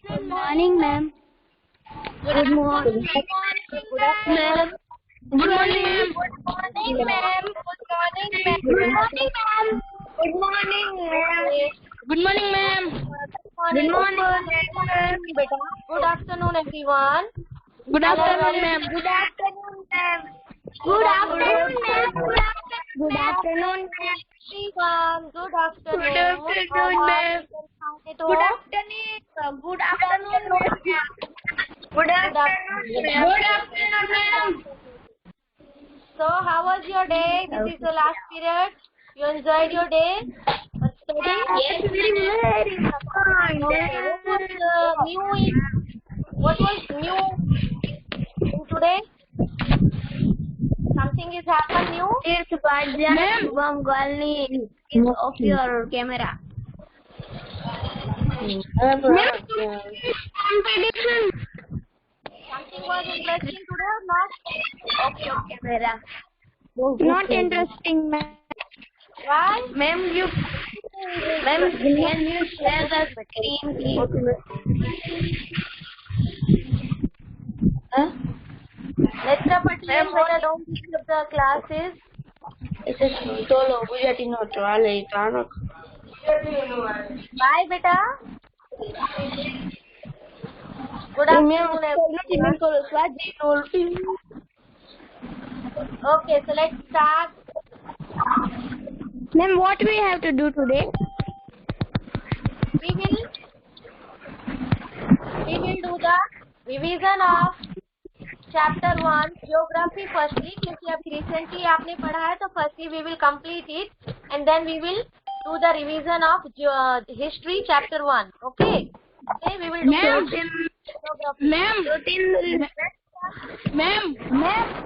Good morning, ma'am. Good morning. Good afternoon. Good morning, ma'am. Good morning, ma'am. Good morning, ma'am. Good morning, ma'am. Good morning, ma'am. Good morning, ma'am. Good afternoon, everyone. Good afternoon, ma'am. Good afternoon, ma'am. Good afternoon, ma'am. Good afternoon, ma'am. Everyone, good afternoon. Good afternoon, ma'am. Good afternoon. Good afternoon, ma'am. Good afternoon, ma'am. Good afternoon, ma'am. So, how was your day? This is the last period. You enjoyed your day? Study? Yes, very fine. What was new in today? Something is happened new? Tirth Bhajan, Shubham Galni is off your camera. Competition. Something was interesting today or not? Off your camera. Not interesting, ma'am. Why? Ma'am, can you share the screen, please? Huh? Lecture Patel, better don't disturb the classes. Solo Gujarati નો ચાલે Tarak. Bye, beta. Good afternoon, everyone. Okay, so let's start. Ma'am, what we have to do today? We will do the revision of chapter 1 geography firstly, क्योंकि अभी recently आपने पढ़ा है तो firstly we will complete it and then we will do the revision of history chapter 1. Okay, we will do geography. Ma'am.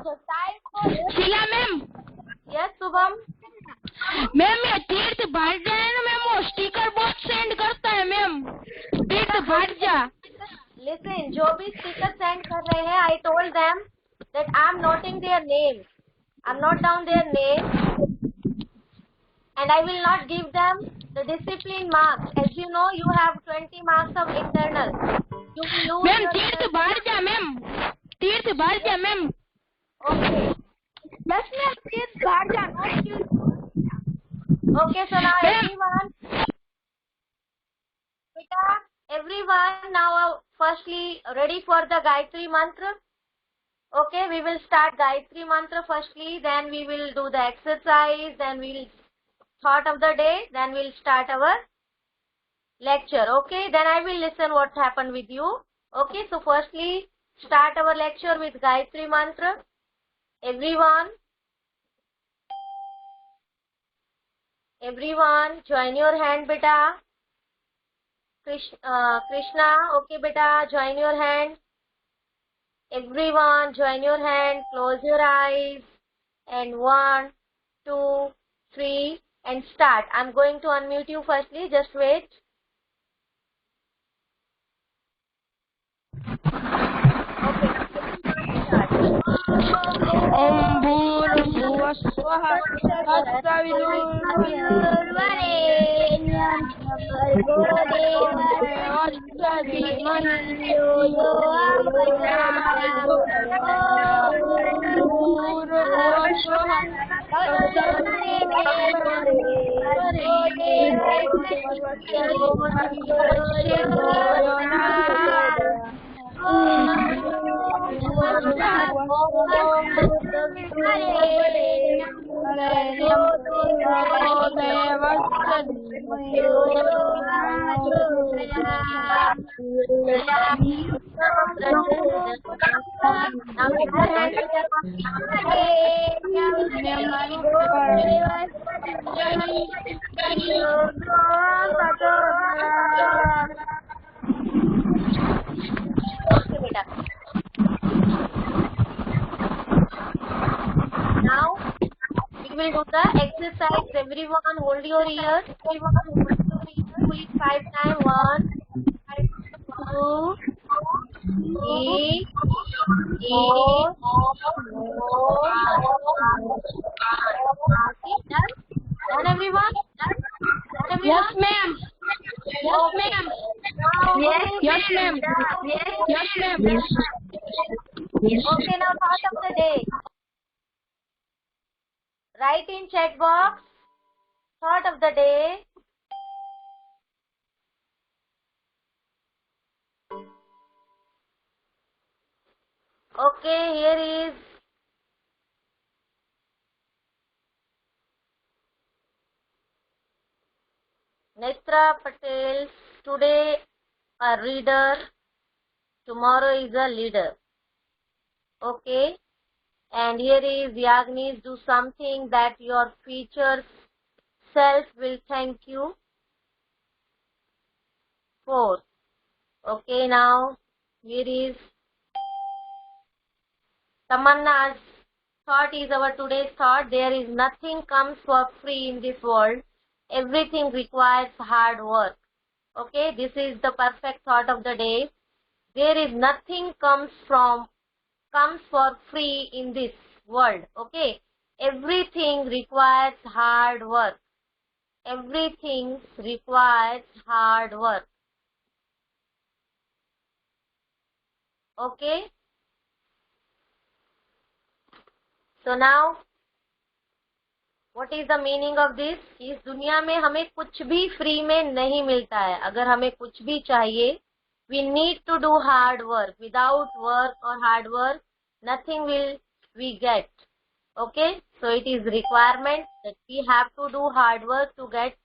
So time for Sheila ma'am. yes, Shubham. Ma'am ये तीर्थ भाट जाए ना मैम वो sticker बहुत send करता है ma'am. तीर्थ भाट जा. Listen, जो भी स्टिकर सेंड कर रहे हैं, I told them that I'm noting their name. I'm not down their name, and I will not give them the discipline marks. As you know, you have 20 marks of internal. You will lose ma'am your तीर्थ भाट जा ma'am. तीर्थ भाट जा ma'am. Okay. Yes, ma'am. Tirth Bhajan, not you. Okay, so now Ma'am. everyone now firstly ready for the Gayatri Mantra. Okay, we will start Gayatri Mantra firstly, then we will do the exercise, then we will thought of the day, then we will start our lecture. Okay, then I will listen what happened with you. Okay, so firstly start our lecture with Gayatri Mantra. Everyone join your hand, beta. Krishna, okay beta, join your hand. Everyone join your hand, close your eyes, and 1, 2, 3 and start. I'm going to unmute you firstly, just wait. Om Bhurbhuvah Swaha Tatsaviturnvarenyam Bhargo Devasya Dhimahi Yo Bhurbhuvah Swaha Now we will do the exercise. Everyone hold your ears. Please 5 times. 1, 2, 3, 4, 5. Done everyone? Yes ma'am. Yes ma'am. Now, Yes, Yes ma'am. Yes, ma'am. Okay, now thought of the day. Write in chat box. Thought of the day. Okay, here is Netra Patel. Today a reader, tomorrow is a leader. Okay, and here is Yagnis. Do something that your future self will thank you for. Okay, now here is Tamanna's thought is our today's thought. There is nothing comes for free in this world. Everything requires hard work. Okay, this is the perfect thought of the day. There is nothing comes for free in this world. Okay, everything requires hard work. Everything requires hard work. Okay, so now what is the meaning of this? इस दुनिया में हमें कुछ भी free में नहीं मिलता है. अगर हमें कुछ भी चाहिए, we need to do hard work. Without work or hard work, nothing will we get. Okay, so it is requirement that we have to do hard work to get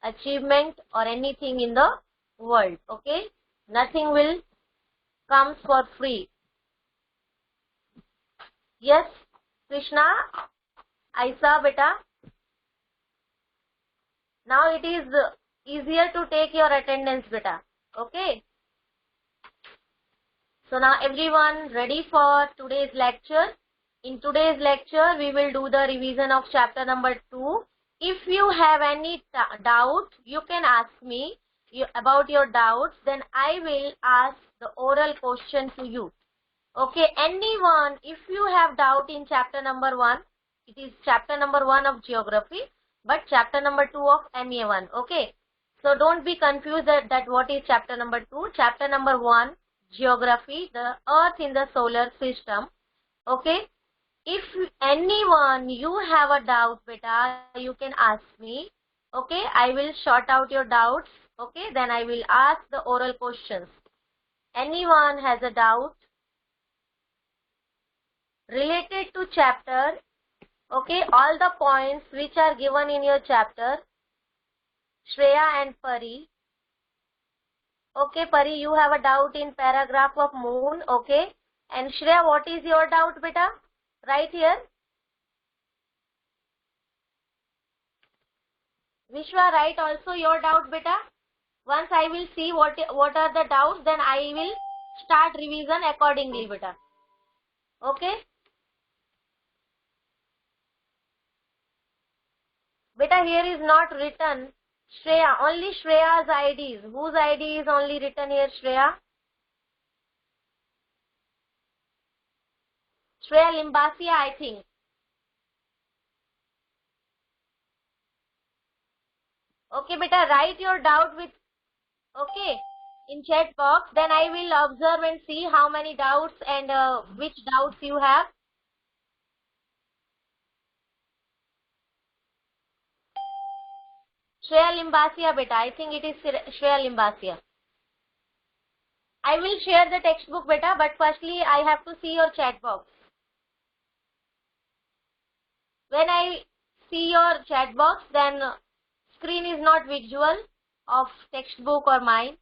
achievement or anything in the world. Okay, nothing will comes for free. Yes, Krishna, Aisa beta. Now it is easier to take your attendance beta. Okay. So now everyone ready for today's lecture. In today's lecture, we will do the revision of chapter number 2. If you have any doubt, you can ask me about your doubts. Then I will ask the oral question to you. Okay, anyone, if you have doubt in chapter number 1, it is chapter number 1 of geography, but chapter number 2 of MA1. Okay, so don't be confused that what is chapter number 2. Chapter number 1, geography, the earth in the solar system. Okay, if anyone you have a doubt beta, you can ask me. Okay, I will sort out your doubts. Okay, then I will ask the oral questions. Anyone has a doubt related to chapter? Okay, all the points which are given in your chapter, Shreya and Pari. Okay, Pari, you have a doubt in paragraph of moon. Okay, and Shreya, what is your doubt beta? Right here. Vishwa, write also your doubt beta. Once I will see what are the doubts, then I will start revision accordingly beta. Okay. Beta, here is not written Shreya, only Shreya's IDs. Whose ID is only written here, Shreya? Shreya Limbasia, I think. Okay, beta, write your doubt with, okay, in chat box. Then I will observe and see how many doubts and which doubts you have. Shreya Limbasia beta, I think it is Shreya Limbasia. I will share the textbook beta, but firstly I have to see your chat box. When I see your chat box, then screen is not visual of textbook or mine.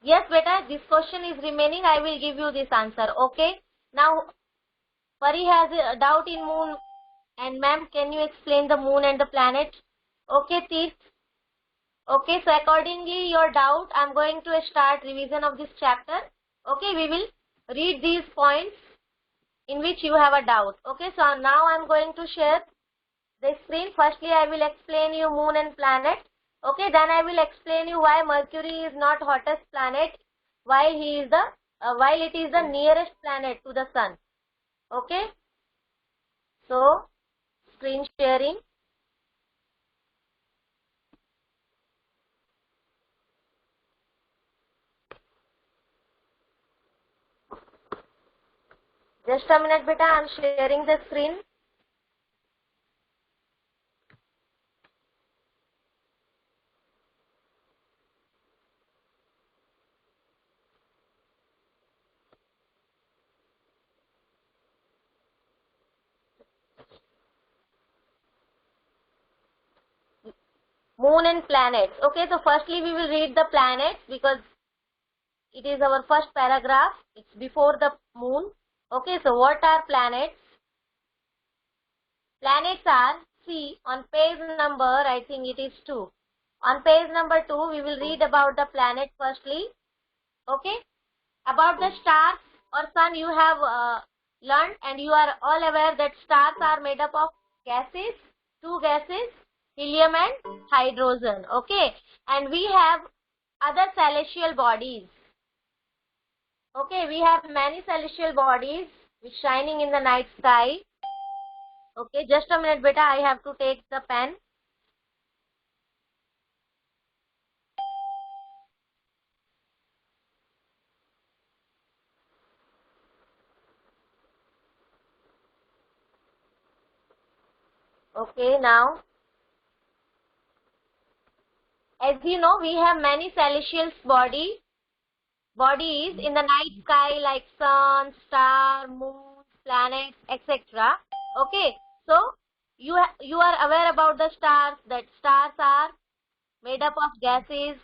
Yes, beta, this question is remaining. I will give you this answer. Okay. Now, Pari has a doubt in moon. And ma'am, can you explain the moon and the planet? Okay, Teeth. Okay, so accordingly your doubt, I'm going to start revision of this chapter. Okay, we will read these points in which you have a doubt. Okay, so now I'm going to share the screen. Firstly, I will explain you moon and planet. Okay, then I will explain you why Mercury is not hottest planet, while it is the nearest planet to the sun. Okay, so screen sharing. Just a minute, beta. I'm sharing the screen. Moon and planets. Okay, so firstly we will read the planets because it is our first paragraph. It's before the moon. Okay, so what are planets? Planets are, see, on page number, I think it is 2. On page number 2, we will read about the planet firstly. Okay, about the stars or sun you have learned, and you are all aware that stars are made up of gases, 2 gases, helium and hydrogen. Okay, and we have other celestial bodies. Okay, we have many celestial bodies which shining in the night sky. Okay, just a minute, beta. I have to take the pen. Okay, now, as you know, we have many celestial bodies in the night sky like sun, star, moon, planets, etc. Okay, so you are aware about the stars, that stars are made up of gases,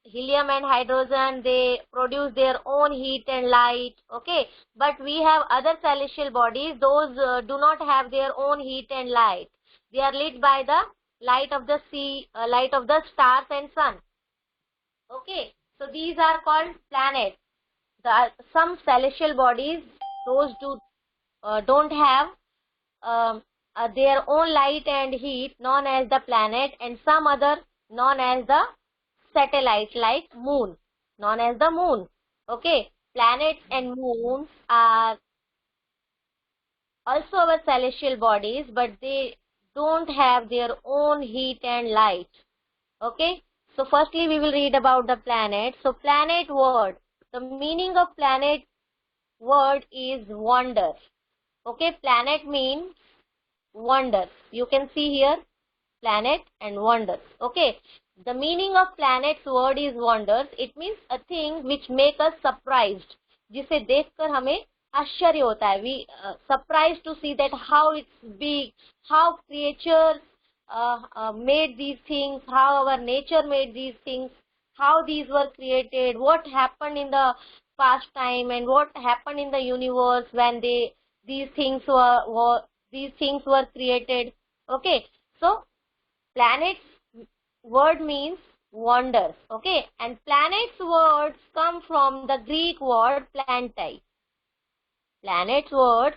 helium and hydrogen. They produce their own heat and light. Okay, but we have other celestial bodies. Those do not have their own heat and light. They are lit by the light of the sea, light of the stars and sun. Okay, so these are called planets. Some celestial bodies, those don't have their own light and heat, known as the planet, and some other known as the satellite, like moon, known as the moon. Okay, planets and moons are also our celestial bodies, but they don't have their own heat and light. Okay, so firstly we will read about the planet. So planet word, the meaning of planet word is wonder. Okay, planet means wonder. You can see here planet and wonders. Okay, the meaning of planet's word is wonders. It means a thing which make us surprised, जिसे देखकर हमें आश्चर्य होता है. We surprised to see that how it's big, how creatures made these things, how our nature made these things, how these were created, what happened in the past time, and what happened in the universe when these things were created. Okay, so planet's word means wonders. Okay, and planet's words come from the Greek word plantai. Planet's words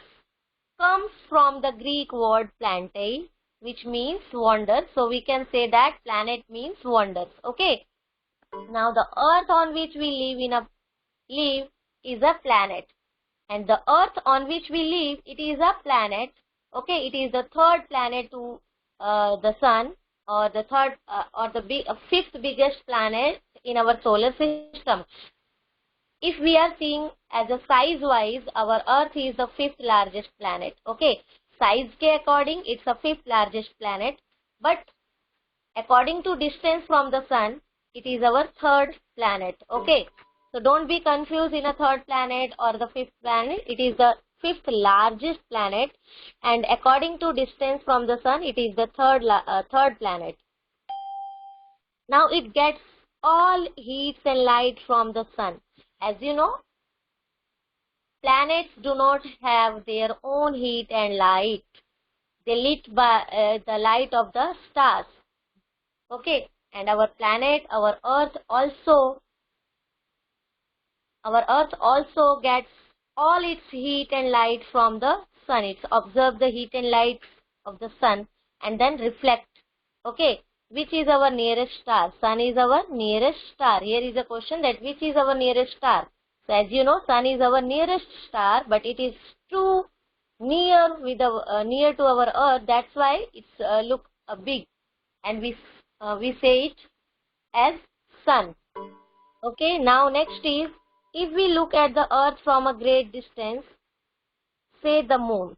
comes from the Greek word plantai, which means wonders. So we can say that planet means wonders. Okay, now the earth on which we live is a planet, and the earth on which we live, it is a planet. Okay, it is the third planet to the sun, or the fifth biggest planet in our solar system. If we are seeing as a size wise, our earth is the fifth largest planet. Okay, size ke according it's the fifth largest planet, but according to distance from the sun, it is our third planet. Okay, so don't be confused in a third planet or the fifth planet. It is the fifth largest planet, and according to distance from the sun, it is the third planet. Now it gets all heat and light from the sun. As you know, planets do not have their own heat and light. They lit by the light of the stars. Okay, and our planet, our earth also gets all its heat and light from the sun. It's observe the heat and light of the sun and then reflect. Okay, which is our nearest star? Sun is our nearest star. Here is a question that which is our nearest star? So as you know, sun is our nearest star, but it is too near to our earth, that's why it's look big, and we say it as sun. Okay, now next is, if we look at the earth from a great distance, say the moon.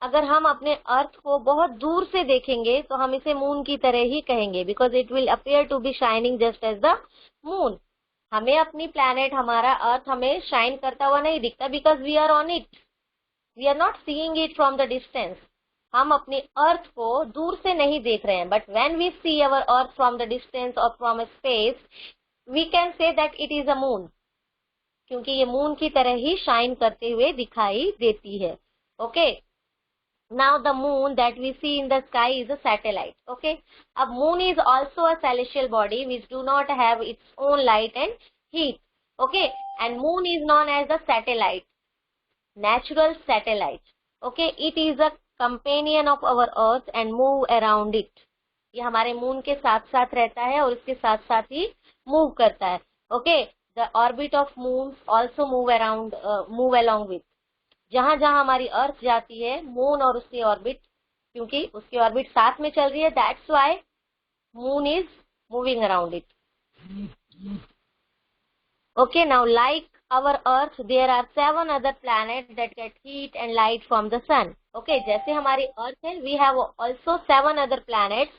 अगर हम अपने अर्थ को बहुत दूर से देखेंगे तो हम इसे मून की तरह ही कहेंगे, because it will appear to be shining just as the moon. हमें अपनी प्लैनेट, हमारा अर्थ हमें शाइन करता हुआ नहीं दिखता, because we are on it, we are not seeing it from the distance. हम अपने अर्थ को दूर से नहीं देख रहे हैं, but when we see our earth from the distance और from a space, we can say that it is a moon, क्योंकि ये मून की तरह ही शाइन करते हुए दिखाई देती है. Okay, now the moon that we see in the sky is a satellite. Okay, a moon is also a celestial body which do not have its own light and heat. Okay, and moon is known as the satellite, natural satellite. Okay, it is a companion of our earth and move around it. ये हमारे moon के साथ साथ रहता है और इसके साथ साथ ही मूव करता है. Okay, the orbit of moons also move along with. जहां जहां हमारी अर्थ जाती है, मून और उसकी ऑर्बिट, क्योंकि उसकी ऑर्बिट साथ में चल रही है, that's why moon is moving around it. Okay, now like our earth, there are 7 other planets that get heat and light from the sun. Okay, जैसे हमारी earth है, we have also 7 other planets.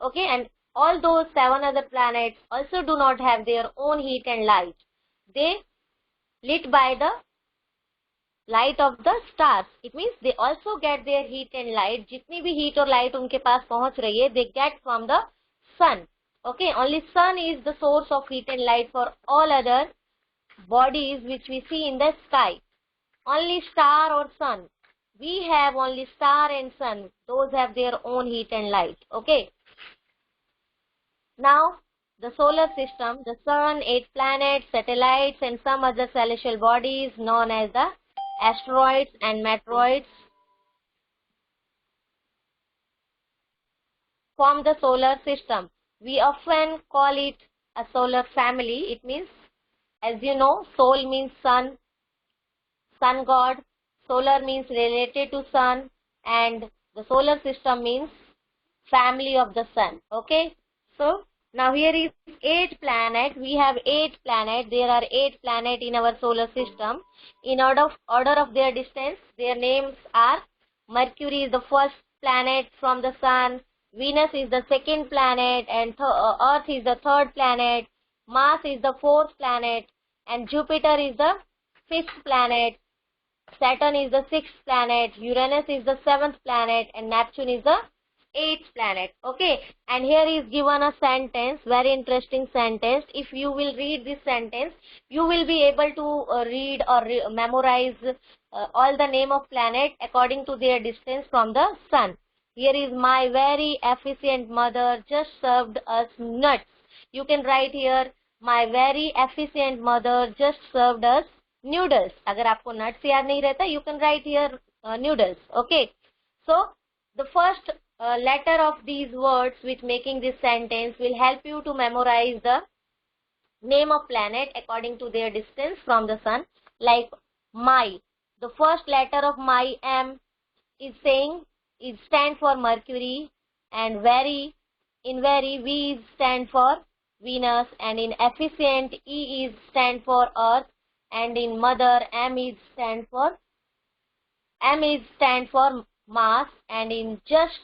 Okay, and all those 7 other planets also do not have their own heat and light. They lit by the light of the stars. It means they also get their heat and light. जितनी भी heat और light उनके पास पहुंच रही है, they get from the sun. Okay, only sun is the source of heat and light for all other bodies which we see in the sky. Only star or sun. We have only star and sun. Those have their own heat and light. Okay. Now, the solar system, the sun, 8 planets, satellites, and some other celestial bodies known as the asteroids and meteoroids form the solar system. We often call it a solar family. It means, as you know, sol means sun, sun god, solar means related to sun, and the solar system means family of the sun. Okay, so now here is 8 planets. We have 8 planets. There are 8 planets in our solar system. In order of their distance, their names are: Mercury is the first planet from the sun, Venus is the second planet, and Earth is the third planet, Mars is the fourth planet, and Jupiter is the 5th planet, Saturn is the 6th planet, Uranus is the 7th planet, and Neptune is the 8th planet. Okay, and here is given a sentence, very interesting sentence. If you will read this sentence, you will be able to read or memorize all the name of planet according to their distance from the sun. Here is: my very efficient mother just served us nuts. You can write here: my very efficient mother just served us noodles. अगर आपको nuts याद नहीं रहता, you can write here noodles. Okay, so the first letter of these words which making this sentence will help you to memorize the name of planet according to their distance from the sun. Like my, the first letter of my, M, is saying, it stand for Mercury, and very, in very, V is stand for Venus, and in efficient, E is stand for Earth, and in mother, M is stand for Mars, and in just,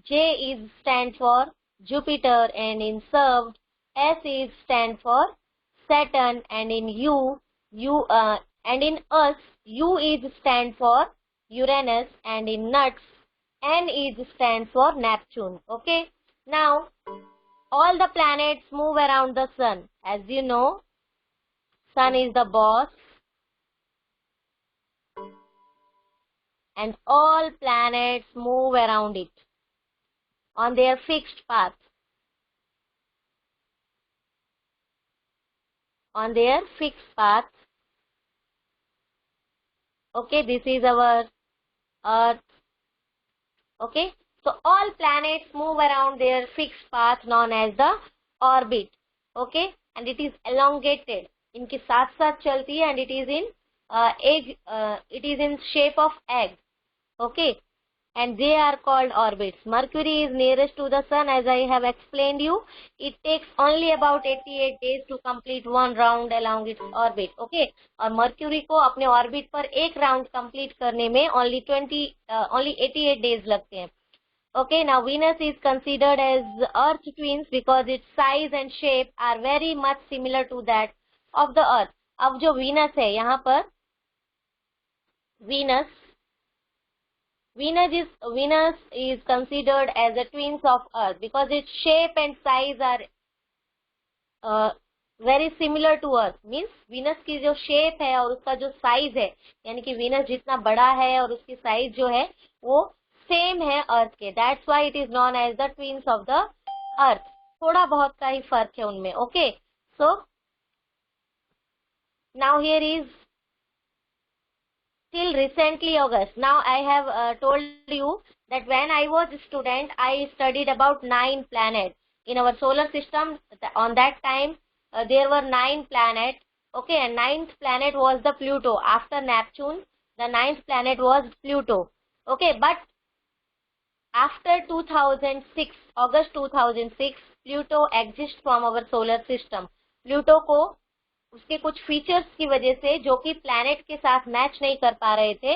J is stand for Jupiter, and in served, S is stand for Saturn, and in and in us, U is stand for Uranus, and in nuts, N is stand for Neptune. Okay, now all the planets move around the sun. As you know, sun is the boss, and all planets move around it on their fixed path. On their fixed path. Okay, this is our Earth. Okay, so all planets move around their fixed path known as the orbit. Okay, and it is elongated. इनके साथ साथ चलती है, and it is in shape of egg. Okay, and they are called orbits. Mercury is nearest to the sun, as I have explained you. It takes only about 88 days to complete one round along its orbit. Okay, और Mercury को अपने orbit पर एक round complete करने में only 88 days लगते हैं. Okay, now Venus is considered as Earth twins because its size and shape are very much similar to that of the Earth. अब जो Venus है यहाँ पर Venus is considered as a twins of Earth because its shape and size are very similar to Earth. Means Venus की जो shape है और उसका जो size है, यानी कि Venus जितना बड़ा है और उसकी size जो है वो same है Earth के. That's why it is known as the twins of the Earth. थोड़ा बहुत का ही फर्क है उनमें. Okay, so now here is till recently August. Now I have told you that when I was a student, I studied about 9 planets in our solar system. On that time, there were 9 planets. Okay, and 9th planet was the Pluto. After Neptune, the 9th planet was Pluto. Okay, but after 2006, August 2006, Pluto exists from our solar system. Pluto को उसके कुछ features की वजह से, जो कि planet के साथ मैच नहीं कर पा रहे थे,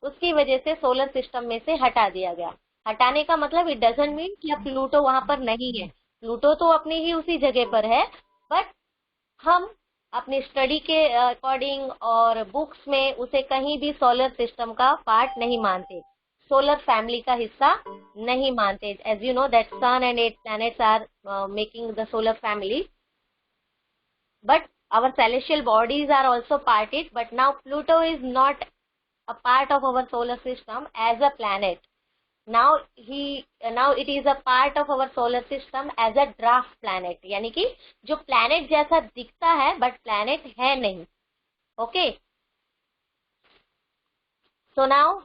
उसकी वजह से सोलर सिस्टम में से हटा दिया गया. हटाने का मतलब इट डजंट मीन कि अब प्लूटो वहां पर नहीं है. प्लूटो तो अपनी ही उसी जगह पर है, बट हम अपनी स्टडी के अकॉर्डिंग और बुक्स में उसे कहीं भी सोलर सिस्टम का पार्ट नहीं मानते, सोलर फैमिली का हिस्सा नहीं मानते. As you know that sun and 8 planets are making the solar family, but our celestial bodies are also parted, but now Pluto is not a part of our solar system as a planet. Now it is a part of our solar system as a draft planet. यानी कि जो planet जैसा दिखता है but planet है नहीं. Okay. So now,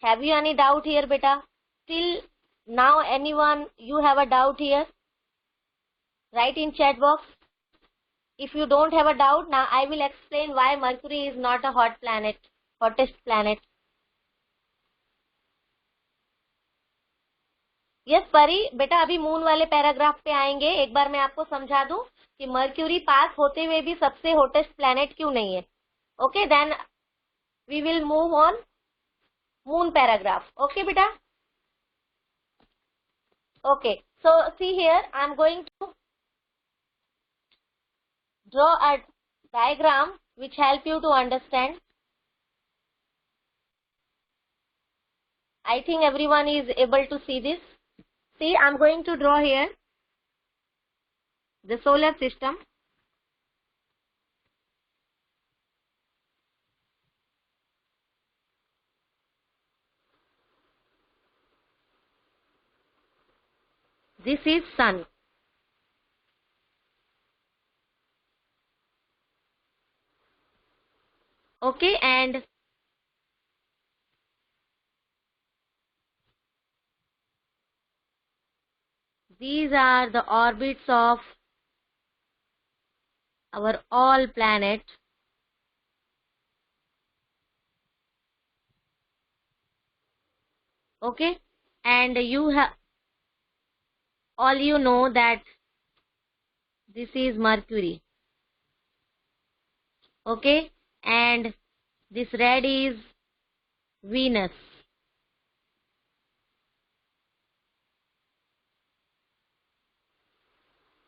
have you any doubt here, beta? Till now, anyone you have a doubt here? Write in chat box. If you don't have a doubt, now I will explain why Mercury is not a hottest planet. Yes, परी बेटा अभी moon वाले paragraph पे आएंगे. एक बार मैं आपको समझा दूं कि मर्क्यूरी पास होते हुए भी सबसे हॉटेस्ट प्लैनेट क्यों नहीं है. Okay, then we will move on moon paragraph. Okay बेटा. Okay, so see here I am going to draw a diagram which help you to understand. I think everyone is able to see this. See, I am going to draw here the solar system. This is sun. Okay, and these are the orbits of our all planets. Okay, and you know that this is Mercury. Okay, and this red is Venus.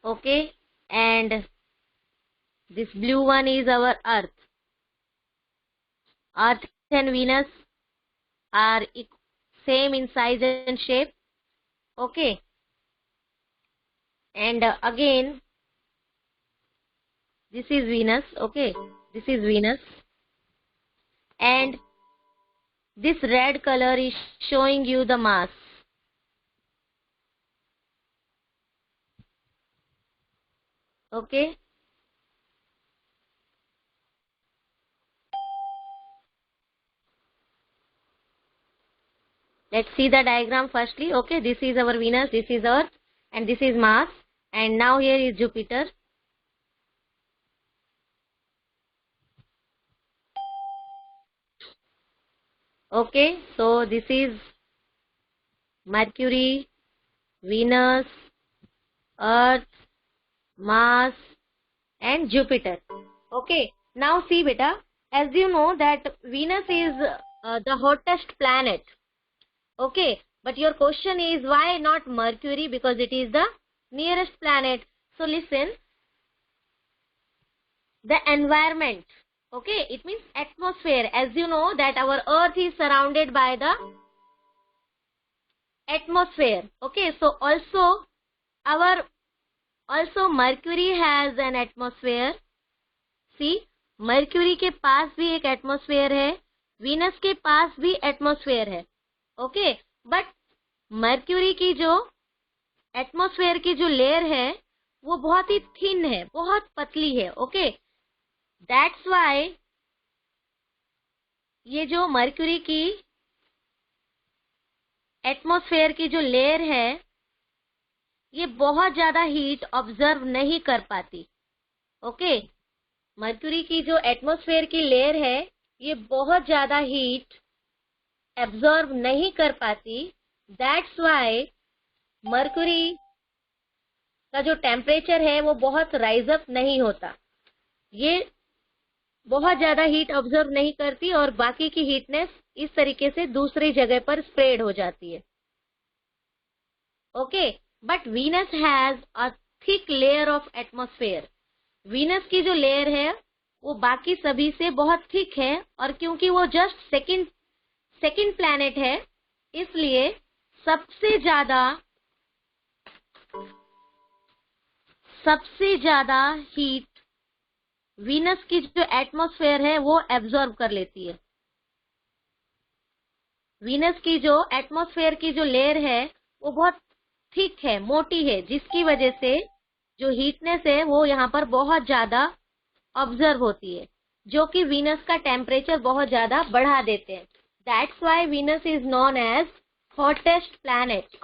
Okay, and this blue one is our Earth. Earth and Venus are same in size and shape. Okay, and again this is Venus. Okay, this is Venus, and this red color is showing you the mass. Okay, let's see the diagram firstly. Okay, this is our Venus, this is Earth, and this is Mars, and now here is Jupiter. Okay, so this is Mercury, Venus, Earth, Mars and Jupiter. Okay, now see beta, as you know that Venus is the hottest planet. Okay, but your question is why not Mercury, because it is the nearest planet. So listen, the environment, okay, it means atmosphere. As you know that our Earth is surrounded by the atmosphere. Okay, so also Mercury has an atmosphere. See, Mercury के पास भी एक atmosphere है, Venus के पास भी atmosphere है. Okay, but Mercury की जो atmosphere की जो लेयर है वो बहुत ही थिन है, बहुत पतली है. ओके, दैट्स व्हाई ये जो Mercury की एटमॉस्फेयर की जो लेयर है ये बहुत ज्यादा हीट ऑब्जर्व नहीं कर पाती. ओके, मर्क्यूरी की जो एटमॉस्फेयर की लेयर है ये बहुत ज्यादा हीट एब्जॉर्ब नहीं कर पाती. दैट्स व्हाई मर्क्यूरी का जो टेम्परेचर है वो बहुत राइज अप नहीं होता. ये बहुत ज्यादा हीट ऑब्जर्व नहीं करती और बाकी की हीटनेस इस तरीके से दूसरी जगह पर स्प्रेड हो जाती है. Okay, but Venus has a thick layer of atmosphere. Venus की जो लेयर है वो बाकी सभी से बहुत थिक है और क्योंकि वो जस्ट सेकंड प्लैनेट है इसलिए सबसे ज्यादा हीट वीनस की जो एटमॉस्फेयर है वो एब्जॉर्ब कर लेती है. वीनस की जो एटमॉस्फेयर की जो लेयर है वो बहुत थिक है, मोटी है, जिसकी वजह से जो हीटनेस है वो यहाँ पर बहुत ज्यादा ऑब्जर्व होती है, जो कि वीनस का टेम्परेचर बहुत ज्यादा बढ़ा देते हैं. That's why Venus is known as hottest planet.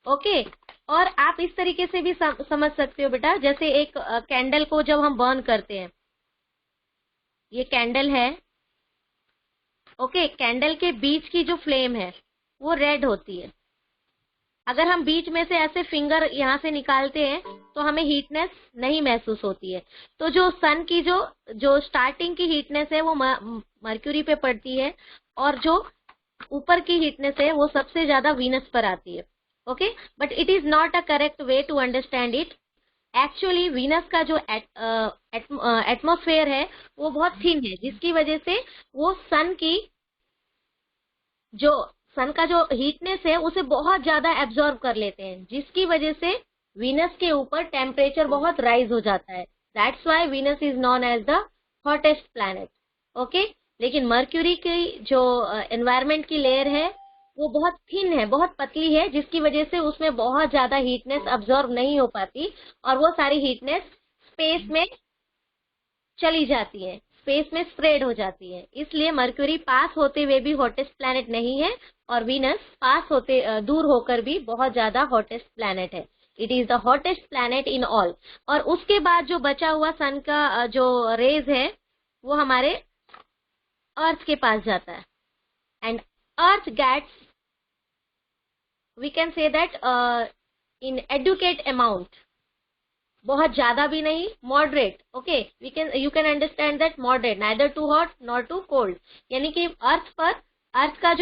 Okay, और आप इस तरीके से भी समझ सकते हो बेटा, जैसे एक कैंडल को जब हम बर्न करते हैं, ये कैंडल है. ओके, कैंडल के बीच की जो फ्लेम है वो रेड होती है. अगर हम बीच में से ऐसे फिंगर यहाँ से निकालते हैं तो हमें हीटनेस नहीं महसूस होती है. तो जो सन की जो स्टार्टिंग की हीटनेस है वो मर्क्यूरी पे पड़ती है और जो ऊपर की हीटनेस है वो सबसे ज्यादा वीनस पर आती है. Okay, but it is not a correct way to understand it. Actually Venus का जो एटमॉस्फेयर है वो बहुत थिन है, जिसकी वजह से वो सन का जो हीटनेस है उसे बहुत ज्यादा एब्जॉर्ब कर लेते हैं, जिसकी वजह से वीनस के ऊपर टेम्परेचर बहुत राइज हो जाता है. That's why Venus is known as the hottest planet. Okay, लेकिन मर्क्यूरी की जो एनवायरनमेंट की लेयर है वो बहुत थिन है, बहुत पतली है, जिसकी वजह से उसमें बहुत ज्यादा हीटनेस अब्जॉर्ब नहीं हो पाती और वो सारी हीटनेस स्पेस में चली जाती है, स्पेस में स्प्रेड हो जाती है. इसलिए मर्क्यूरी पास होते हुए भी हॉटेस्ट प्लैनेट नहीं है और वीनस पास होते दूर होकर भी बहुत ज्यादा हॉटेस्ट प्लैनेट है. It is the hottest planet in all. और उसके बाद जो बचा हुआ सन का जो रेज है वो हमारे अर्थ के पास जाता है and earth gets, we can say that in adequate amount, बहुत ज्यादा भी नहीं, moderate. Okay, you can understand that moderate, neither too hot nor too cold. यानी कि अर्थ का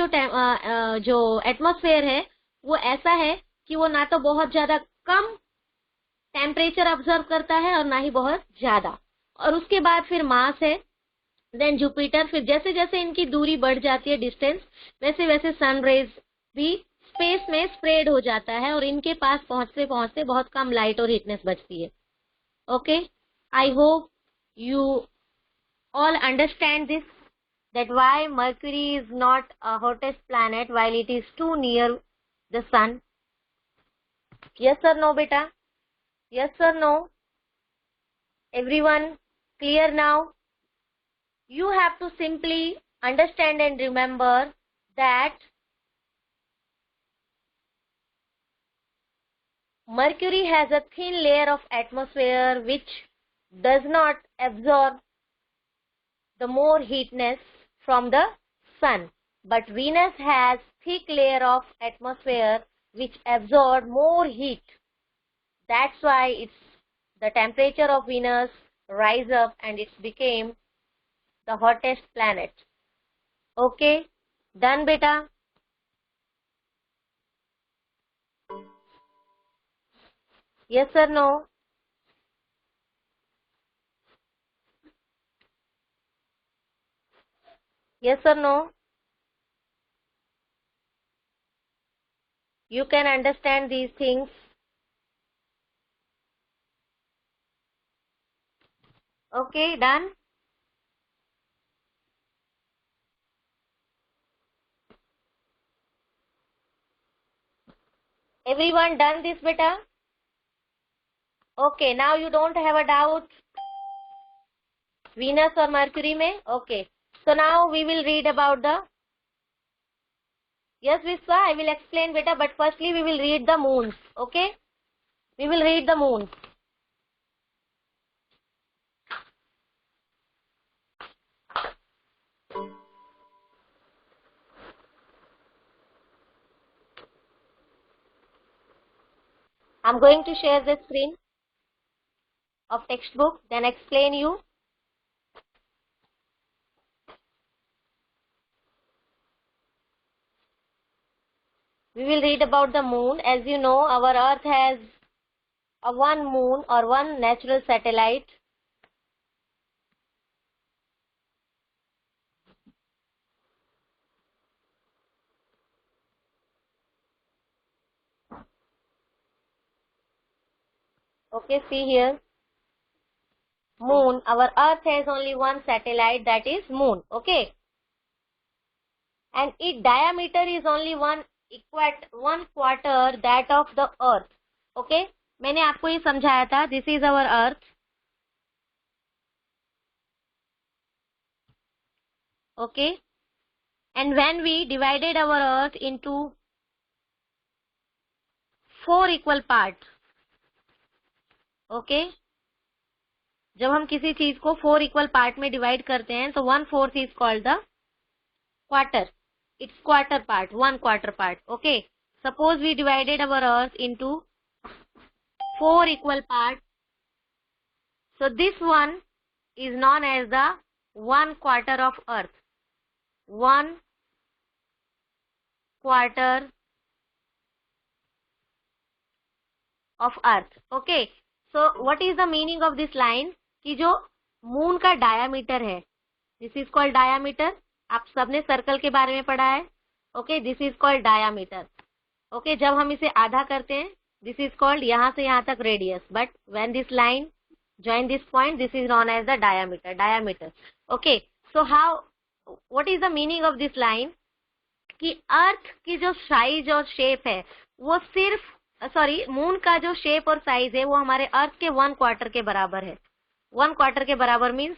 जो एटमॉस्फेयर है वो ऐसा है कि वो ना तो बहुत ज्यादा कम टेम्परेचर ऑब्जर्व करता है और ना ही बहुत ज्यादा. और उसके बाद फिर मार्स है, देन जुपिटर. फिर जैसे जैसे इनकी दूरी बढ़ जाती है, डिस्टेंस, वैसे वैसे सन रेज भी स्पेस में स्प्रेड हो जाता है और इनके पास पहुंचते पहुंचते बहुत कम लाइट और हीटनेस बचती है. Okay, I hope you all understand this, that why Mercury is not a hottest planet while it is too near the sun. Yes or no beta? Yes or no? Everyone clear now? You have to simply understand and remember that Mercury has a thin layer of atmosphere which does not absorb the more heatness from the sun. but Venus has thick layer of atmosphere which absorb more heat. That's why the temperature of Venus rise up and it became the hottest planet. Okay, done beta? Yes or no? Yes or no? You can understand these things. Okay, done? Everyone done this beta? Okay, now you don't have a doubt Venus or Mercury mein? Okay. So now we will read about the... Yes, Vishwa, I will explain beta, but firstly we will read the moons. Okay? We will read the moons. I'm going to share the screen of textbook, then explain you. We will read about the moon. As you know, our Earth has a one moon or one natural satellite. Okay, see here. Moon. Our Earth has only one satellite, that is moon. Okay. And its diameter is only one quarter that of the Earth. Okay. मैंने आपको ये समझाया था. This is our Earth. Okay. And when we divided our Earth into 4 equal parts. Okay. जब हम किसी चीज को 4 इक्वल पार्ट में डिवाइड करते हैं तो 1/4 is called the quarter. It's quarter part, 1 quarter part. Okay. Suppose we divided our Earth into 4 equal parts. So this one is known as the 1 quarter of Earth. 1 quarter of Earth. Okay. So what is the meaning of this line? कि जो moon का diameter है, this is called diameter. आप सबने circle के बारे में पढ़ा है. Okay, this is called diameter. Okay, जब हम इसे आधा करते हैं, दिस इज कॉल्ड यहां से यहां तक radius. But when this line join this point, this is known as the diameter. Okay, so what is the meaning of this line? कि अर्थ की जो साइज और शेप है वो सिर्फ मून का जो शेप और साइज है वो हमारे अर्थ के 1 quarter के बराबर है. 1 quarter के बराबर मीन्स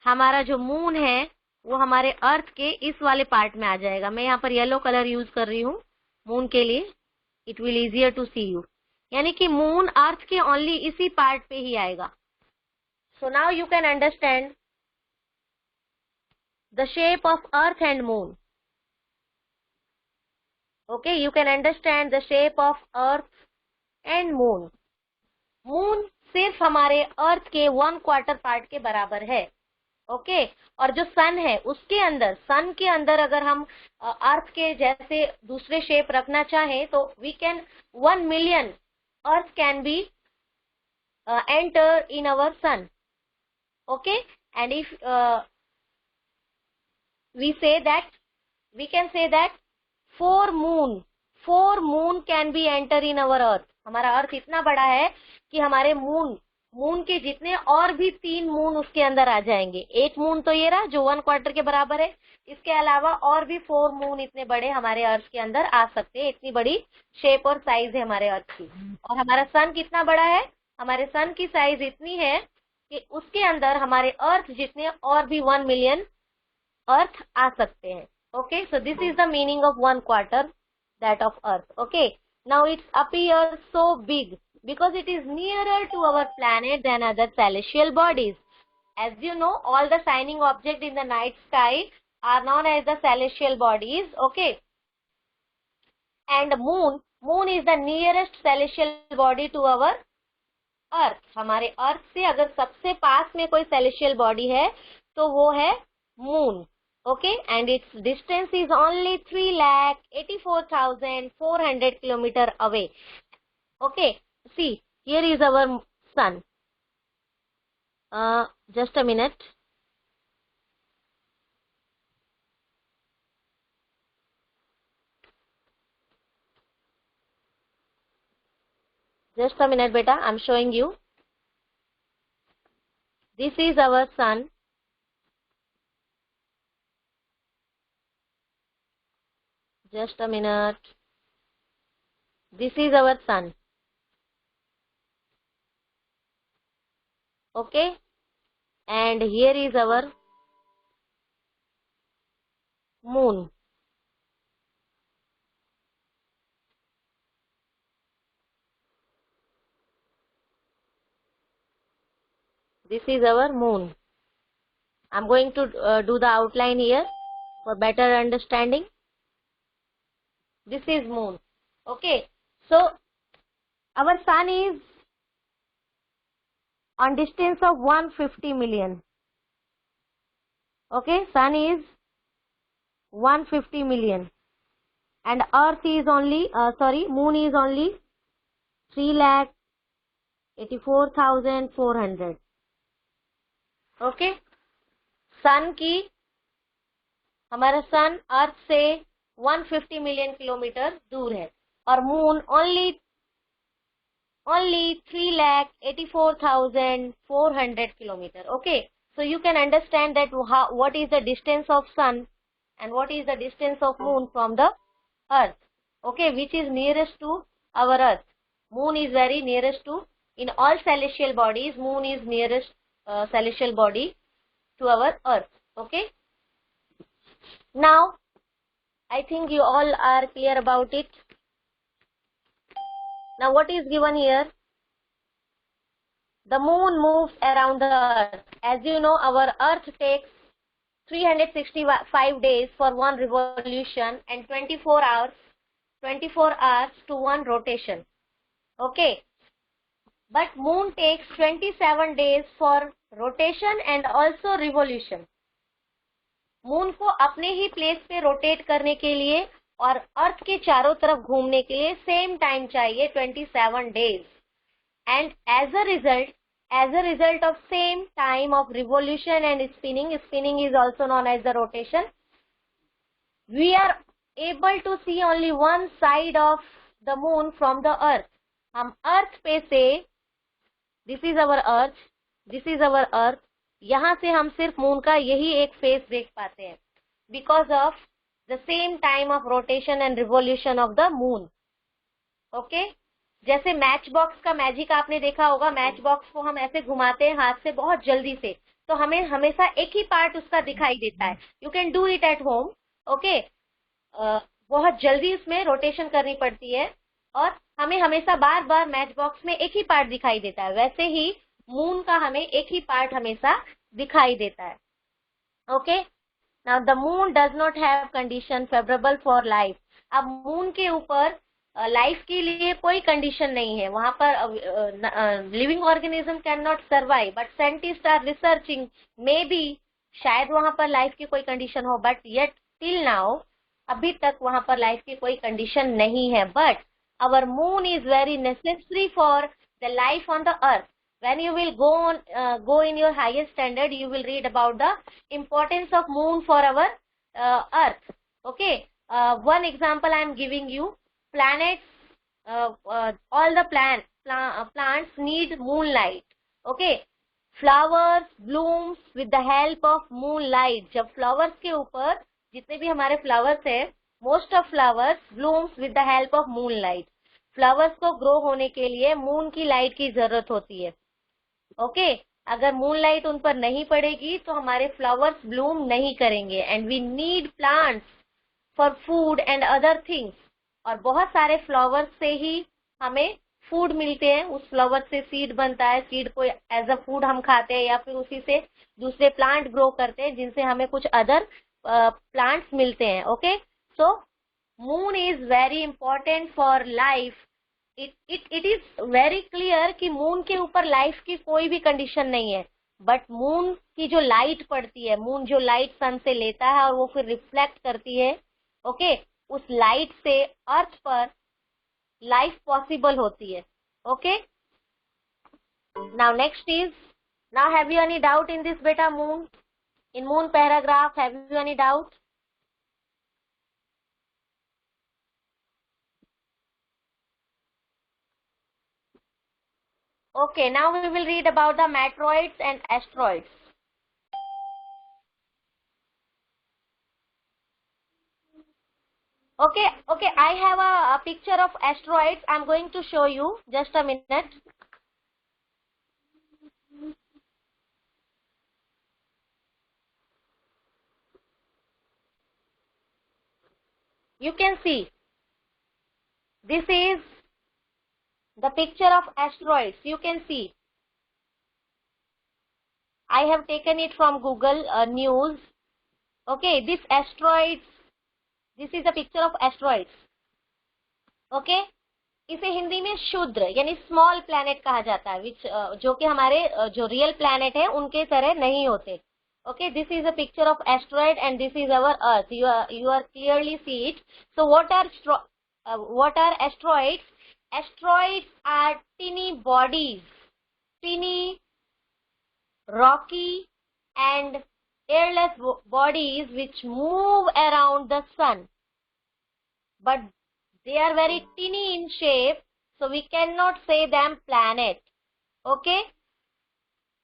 हमारा जो मून है वो हमारे अर्थ के इस वाले पार्ट में आ जाएगा. मैं यहाँ पर येलो कलर यूज कर रही हूँ मून के लिए. It will easier to see you. यानी कि मून अर्थ के ओनली इसी पार्ट पे ही आएगा. So now you can understand the shape of earth and moon. Okay, you can understand the shape of Earth and Moon. Moon सिर्फ हमारे अर्थ के 1 quarter part के बराबर है. ओके, और जो सन है उसके अंदर, सन के अंदर अगर हम अर्थ के जैसे दूसरे शेप रखना चाहें तो we can 1 million earth can be enter in our sun. Okay, and if we say that, we can say that 4 moon can be enter in our earth. हमारा अर्थ इतना बड़ा है कि हमारे मून के जितने और भी 3 मून उसके अंदर आ जाएंगे. एक मून तो ये रहा जो 1 quarter के बराबर है. इसके अलावा और भी 4 मून इतने बड़े हमारे अर्थ के अंदर आ सकते हैं. इतनी बड़ी शेप और साइज है हमारे अर्थ की. और हमारा सन कितना बड़ा है? हमारे सन की साइज इतनी है कि उसके अंदर हमारे अर्थ जितने और भी 1 million अर्थ आ सकते हैं. Okay, so this is the meaning of 1 quarter that of Earth. Okay, now it appears so big because it is nearer to our planet than other celestial bodies. As you know, all the shining objects in the night sky are known as the celestial bodies. Okay, and moon is the nearest celestial body to our earth. हमारे अर्थ से अगर सबसे पास में कोई celestial body है तो वो है moon. Okay, and its distance is only 3,84,400 kilometer away. Okay, see, here is our sun. Just a minute. Just a minute, beta. I'm showing you. This is our sun. Just a minute. This is our sun. Okay. And here is our moon. This is our moon. I'm going to do the outline here for better understanding. This is moon. Okay. So, our sun is on distance of 150 million. Okay. Sun is 150 million. And earth is only, moon is only 3,84,400. Okay, सन की, हमारा सन अर्थ से 150 million kilometre दूर है और moon only 3,84,400 kilometer. Okay, so you can understand that what is the distance of sun and what is the distance of moon from the earth. Okay, which is nearest to our earth. Moon is very nearest to, in all celestial bodies, moon is nearest celestial body to our earth. Okay, now I think you all are clear about it. Now what is given here? The moon moves around the earth. As you know, our earth takes 365 days for one revolution and 24 hours to one rotation. Okay, but moon takes 27 days for rotation and also revolution. Moon को अपने ही place पे rotate करने के लिए और अर्थ के चारों तरफ घूमने के लिए सेम टाइम चाहिए 27 days. And as a result of same time of revolution and spinning is also known as the rotation, we are able to see only one side of the moon from the earth. हम earth पे से, this is our अर्थ, यहाँ से हम सिर्फ moon का यही एक फेस देख पाते हैं because of the same time of rotation and revolution of the moon. Okay, जैसे मैच बॉक्स का मैजिक आपने देखा होगा, मैच बॉक्स को हम ऐसे घुमाते हैं हाथ से बहुत जल्दी से, तो हमें हमेशा एक ही पार्ट उसका दिखाई देता है. You can do it at home. Okay, बहुत जल्दी उसमें रोटेशन करनी पड़ती है और हमें हमेशा बार बार मैच बॉक्स में एक ही पार्ट दिखाई देता है. वैसे ही मून का हमें एक ही पार्ट हमेशा दिखाई देता है. Okay, now the moon does not have condition favourable for life. अब मून के ऊपर लाइफ के लिए कोई कंडीशन नहीं है, वहां पर living organism can not survive, but scientist are researching, may be शायद वहां पर लाइफ की कोई कंडीशन हो, बट येट टिल नाउ अभी तक वहां पर लाइफ की कोई कंडीशन नहीं है. But our moon is very necessary for the life on the earth. When you will go in your highest standard, you will read about the importance of moon for our earth. Okay, one example I am giving you. Planets, all the plants need moonlight. Okay, flowers blooms with the help of moonlight. जब flowers के ऊपर जितने भी हमारे flowers है, most of flowers blooms with the help of moonlight. Flowers को grow होने के लिए मून की लाइट की जरूरत होती है. ओके, अगर मून लाइट उन पर नहीं पड़ेगी तो हमारे फ्लावर्स ब्लूम नहीं करेंगे. And we need plants for food and other things. और बहुत सारे फ्लावर्स से ही हमें फूड मिलते हैं, उस फ्लावर से सीड बनता है, सीड को एज अ फूड हम खाते हैं या फिर उसी से दूसरे प्लांट ग्रो करते हैं जिनसे हमें कुछ अदर प्लांट्स मिलते हैं. Okay, so moon is very important for life. It is very clear कि मून के ऊपर लाइफ की कोई भी कंडीशन नहीं है, बट मून की जो लाइट पड़ती है, मून जो लाइट सन से लेता है और वो फिर रिफ्लेक्ट करती है, ओके, उस लाइट से अर्थ पर लाइफ पॉसिबल होती है. Okay, now next is, now have you any doubt in this बेटा? Moon, in moon paragraph, have you any doubt? Okay, now we will read about the meteoroids and asteroids. Okay, I have a picture of asteroids. I'm going to show you. Just a minute. You can see. This is the picture of asteroids. You can see. I have taken it from Google News. Okay, this asteroids. This is a picture of asteroids. Okay. इसे हिंदी में शूद्र यानी small planet कहा जाता है, विच जो कि हमारे जो रियल प्लैनेट है उनके तरह नहीं होते. Okay, this is a picture of asteroid and this is our earth. You are clearly see it. So what are asteroids? Asteroids are tiny bodies, tiny rocky and airless bodies which move around the sun, but they are very teeny in shape, so we cannot say them planet. Okay,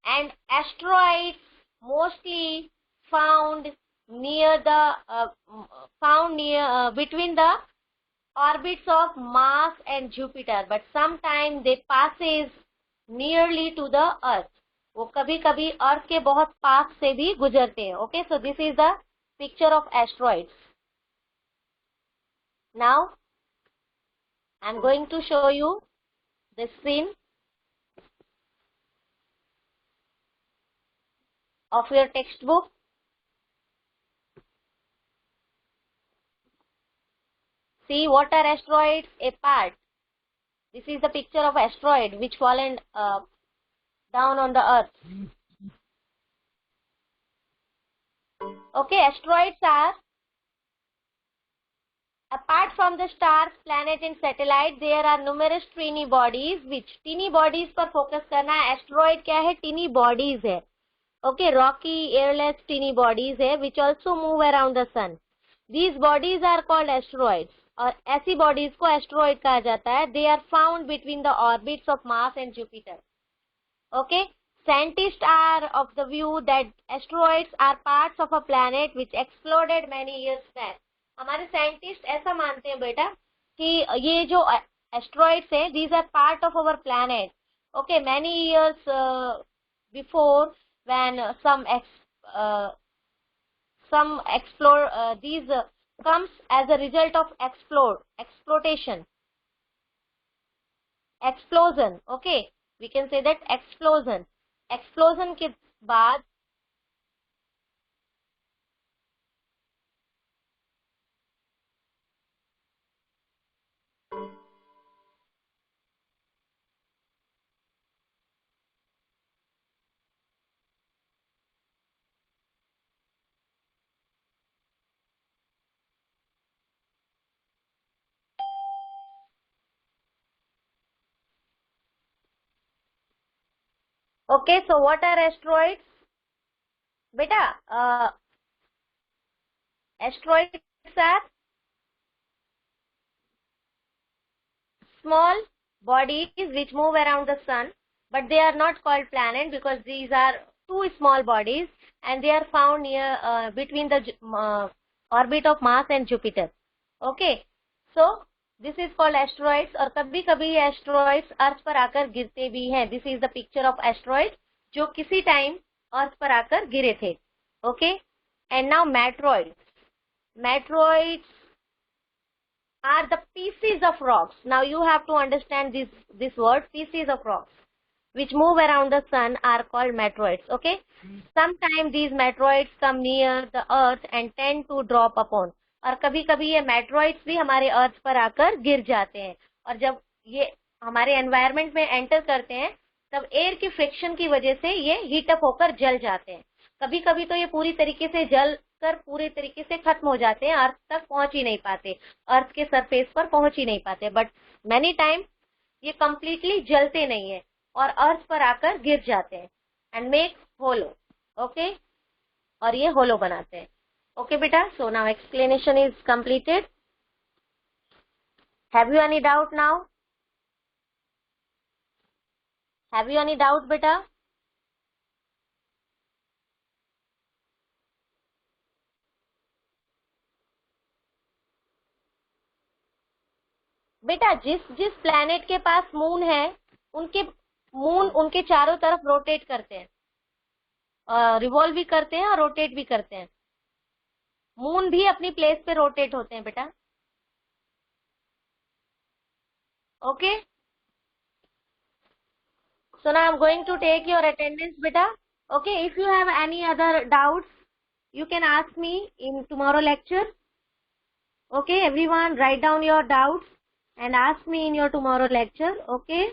and asteroids mostly found near the between the orbits of Mars and Jupiter, but sometimes they passes nearly to the earth. वो कभी कभी अर्थ के बहुत पास से भी गुजरते हैं. Okay, so this is the picture of asteroids. Now I'm going to show you the scene of your textbook. See, what are asteroids? A part. This is the picture of asteroid which fallen down on the earth. Okay, asteroids are, apart from the stars, planet and satellite, there are numerous teeny bodies which teeny bodies पर focus करना है. Asteroid क्या है? Teeny bodies है. Okay, rocky, airless, teeny bodies है which also move around the sun. These bodies are called asteroids. और ऐसी bodies को asteroid कहा जाता है. They are found between the orbits of Mars and Jupiter. Okay, scientists are of the view that asteroids are parts of a planet which exploded many years back. हमारे scientist ऐसा मानते हैं बेटा कि ये जो एस्ट्रॉइड्स हैं, these are part of our planet. Okay, many years before, when some explore these comes as a result of explosion. Okay, we can say that explosion के बाद Okay, so what are asteroids? Beta, asteroids are small bodies which move around the sun, but they are not called planet because these are two small bodies and they are found near between the orbit of Mars and Jupiter. Okay, so this is called asteroids. और कभी कभी asteroids अर्थ पर आकर गिरते भी हैं. This is the picture of asteroids जो किसी टाइम अर्थ पर आकर गिरे थे. Okay, and now meteoroids. Meteoroids are the pieces of rocks. Now you have to understand this word, pieces of rocks. which move around the sun are called meteoroids. Okay. Sometimes these meteoroids come near the earth and tend to drop upon. और कभी कभी ये meteoroids भी हमारे अर्थ पर आकर गिर जाते हैं, और जब ये हमारे एनवायरनमेंट में एंटर करते हैं तब एयर की फ्रिक्शन की वजह से ये हीट अप होकर जल जाते हैं. कभी कभी तो ये पूरी तरीके से जल कर पूरे तरीके से खत्म हो जाते हैं, अर्थ तक पहुंच ही नहीं पाते, अर्थ के सरफेस पर पहुंच ही नहीं पाते. बट मेनी टाइम ये कंप्लीटली जलते नहीं है और अर्थ पर आकर गिर जाते हैं एंड मेक होलो. ओके, और ये होलो बनाते हैं. ओके बेटा, so now explanation is completed. Have you any doubt now? Have you any doubt बेटा? बेटा जिस जिस प्लैनेट के पास मून है मून उनके चारों तरफ रोटेट करते हैं, रिवॉल्व भी करते हैं और रोटेट भी करते हैं. मून भी अपनी प्लेस पे रोटेट होते हैं बेटा. Okay, so now I'm going to take your attendance beta. Okay, if you have any other doubts you can ask me in tomorrow lecture. Okay, everyone write down your doubts and ask me in your tomorrow lecture. Okay.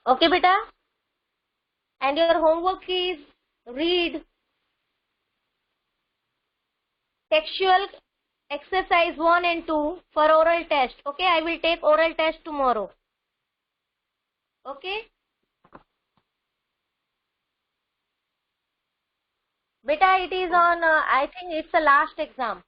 Okay beta, and your homework is read textual exercise 1 and 2 for oral test. Okay, I will take oral test tomorrow. Okay beta, it is on I think it's the last exam.